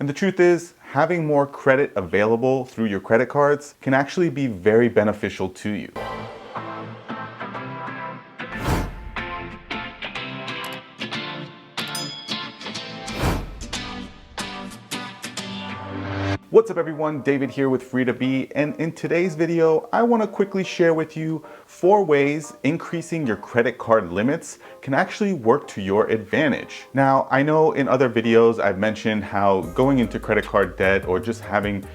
And the truth is, having more credit available through your credit cards can actually be very beneficial to you. What's up everyone, David here with Free2Be, and in today's video, I want to quickly share with you 4 ways increasing your credit card limits can actually work to your advantage. Now, I know in other videos I've mentioned how going into credit card debt or just having,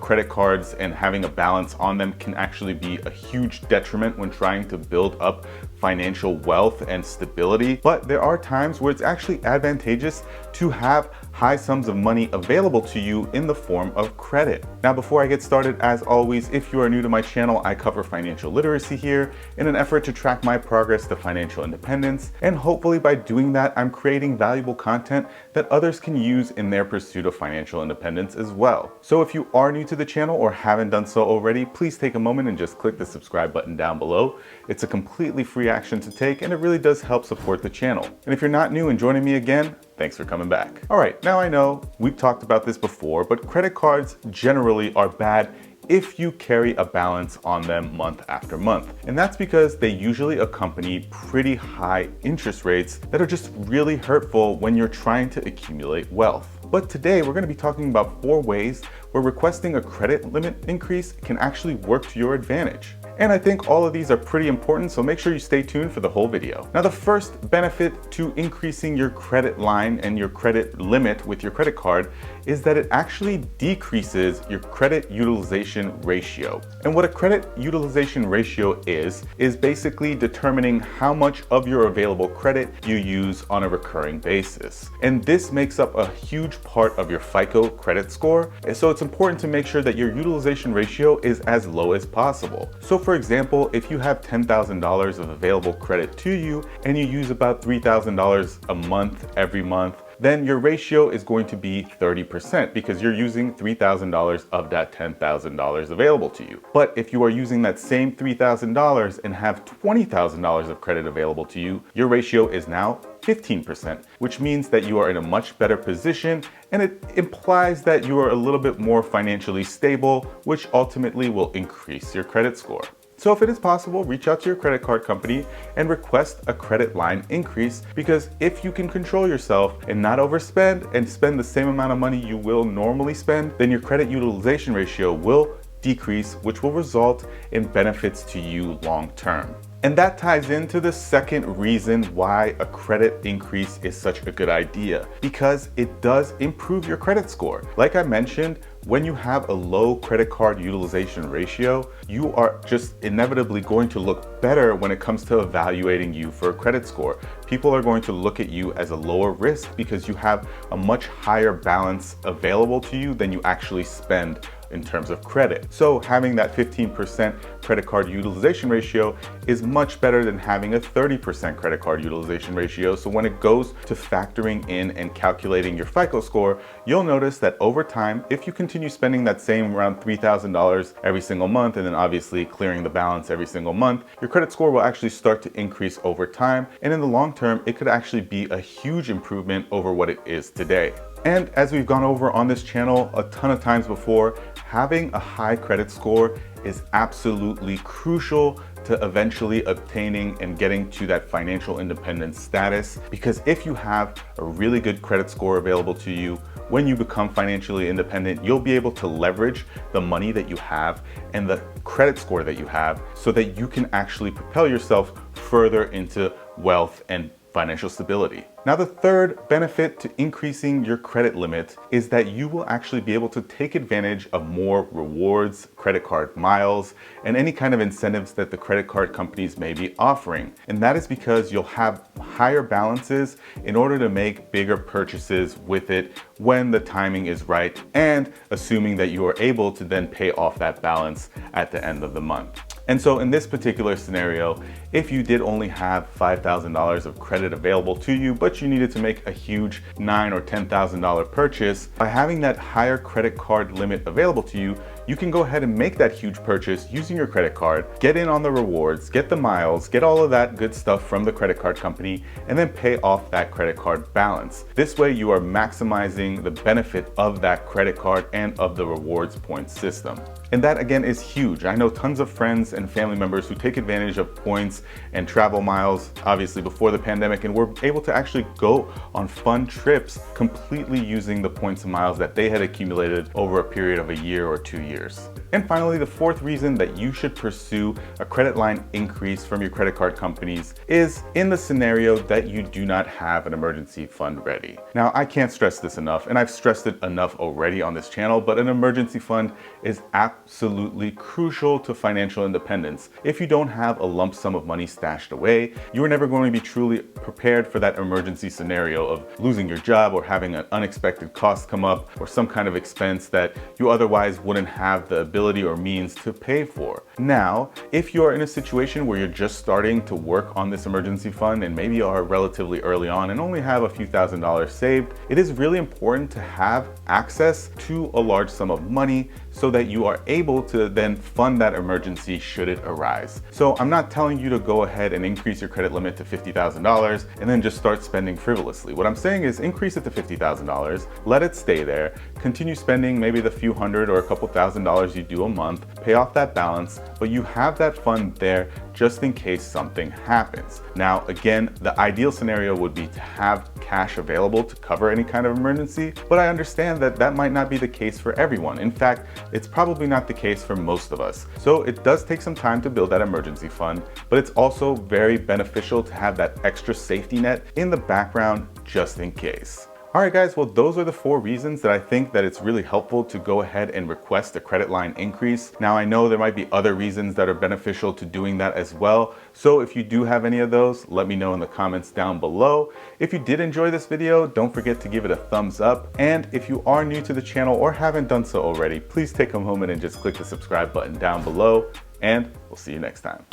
credit cards and having a balance on them can actually be a huge detriment when trying to build up financial wealth and stability. But there are times where it's actually advantageous to have high sums of money available to you in the form of credit. Now, before I get started, as always, if you are new to my channel, I cover financial literacy here in an effort to track my progress to financial independence. And hopefully by doing that, I'm creating valuable content that others can use in their pursuit of financial independence as well. So if you are new to the channel or haven't done so already, please take a moment and just click the subscribe button down below. It's a completely free action to take, and it really does help support the channel. And if you're not new and joining me again, thanks for coming back. All right, now I know we've talked about this before, but credit cards generally are bad if you carry a balance on them month after month. And that's because they usually accompany pretty high interest rates that are just really hurtful when you're trying to accumulate wealth. But today we're going to be talking about 4 ways where requesting a credit limit increase can actually work to your advantage. And I think all of these are pretty important, so make sure you stay tuned for the whole video. Now, the first benefit to increasing your credit line and your credit limit with your credit card is that it actually decreases your credit utilization ratio. And what a credit utilization ratio is basically determining how much of your available credit you use on a recurring basis. And this makes up a huge part of your FICO credit score. So it's important to make sure that your utilization ratio is as low as possible. So for example, if you have $10,000 of available credit to you and you use about $3,000 a month every month, then your ratio is going to be 30% because you're using $3,000 of that $10,000 available to you. But if you are using that same $3,000 and have $20,000 of credit available to you, your ratio is now 15%, which means that you are in a much better position, and it implies that you are a little bit more financially stable, which ultimately will increase your credit score. So if it is possible, reach out to your credit card company and request a credit line increase, because if you can control yourself and not overspend and spend the same amount of money you will normally spend, then your credit utilization ratio will decrease, which will result in benefits to you long term. And that ties into the second reason why a credit increase is such a good idea, because it does improve your credit score. Like I mentioned, when you have a low credit card utilization ratio, you are just inevitably going to look better when it comes to evaluating you for a credit score. People are going to look at you as a lower risk because you have a much higher balance available to you than you actually spend in terms of credit. So having that 15% credit card utilization ratio is much better than having a 30% credit card utilization ratio. So when it goes to factoring in and calculating your FICO score, you'll notice that over time, if you continue spending that same around $3,000 every single month, and then obviously clearing the balance every single month, your credit score will actually start to increase over time. And in the long term, it could actually be a huge improvement over what it is today. And as we've gone over on this channel a ton of times before, having a high credit score is absolutely crucial to eventually obtaining and getting to that financial independence status. Because if you have a really good credit score available to you, when you become financially independent, you'll be able to leverage the money that you have and the credit score that you have so that you can actually propel yourself further into wealth and financial stability. Now, the third benefit to increasing your credit limit is that you will actually be able to take advantage of more rewards, credit card miles, and any kind of incentives that the credit card companies may be offering. And that is because you'll have higher balances in order to make bigger purchases with it when the timing is right, and assuming that you are able to then pay off that balance at the end of the month. And so in this particular scenario, if you did only have $5,000 of credit available to you, but you needed to make a huge $9,000 or $10,000 purchase, by having that higher credit card limit available to you, you can go ahead and make that huge purchase using your credit card, get in on the rewards, get the miles, get all of that good stuff from the credit card company, and then pay off that credit card balance. This way you are maximizing the benefit of that credit card and of the rewards points system. And that again is huge. I know tons of friends and family members who take advantage of points and travel miles, obviously before the pandemic, and were able to actually go on fun trips completely using the points and miles that they had accumulated over a period of a year or 2 years. And finally, the fourth reason that you should pursue a credit line increase from your credit card companies is in the scenario that you do not have an emergency fund ready. Now, I can't stress this enough, and I've stressed it enough already on this channel, but an emergency fund is absolutely crucial to financial independence. If you don't have a lump sum of money stashed away, you are never going to be truly prepared for that emergency scenario of losing your job or having an unexpected cost come up or some kind of expense that you otherwise wouldn't have the ability or means to pay for. Now, if you're in a situation where you're just starting to work on this emergency fund and maybe are relatively early on and only have a few $1,000s saved, it is really important to have access to a large sum of money so that you are able to then fund that emergency should it arise. So I'm not telling you to go ahead and increase your credit limit to $50,000 and then just start spending frivolously. What I'm saying is increase it to $50,000, let it stay there, continue spending maybe the few hundred or a couple $1,000s you do a month, pay off that balance, but you have that fund there just in case something happens. Now, again, the ideal scenario would be to have cash available to cover any kind of emergency, but I understand that that might not be the case for everyone. In fact, it's probably not the case for most of us. So it does take some time to build that emergency fund, but it's also very beneficial to have that extra safety net in the background just in case. All right, guys, well, those are the 4 reasons that I think that it's really helpful to go ahead and request a credit line increase. Now, I know there might be other reasons that are beneficial to doing that as well. So if you do have any of those, let me know in the comments down below. If you did enjoy this video, don't forget to give it a thumbs up. And if you are new to the channel or haven't done so already, please take a moment and just click the subscribe button down below. And we'll see you next time.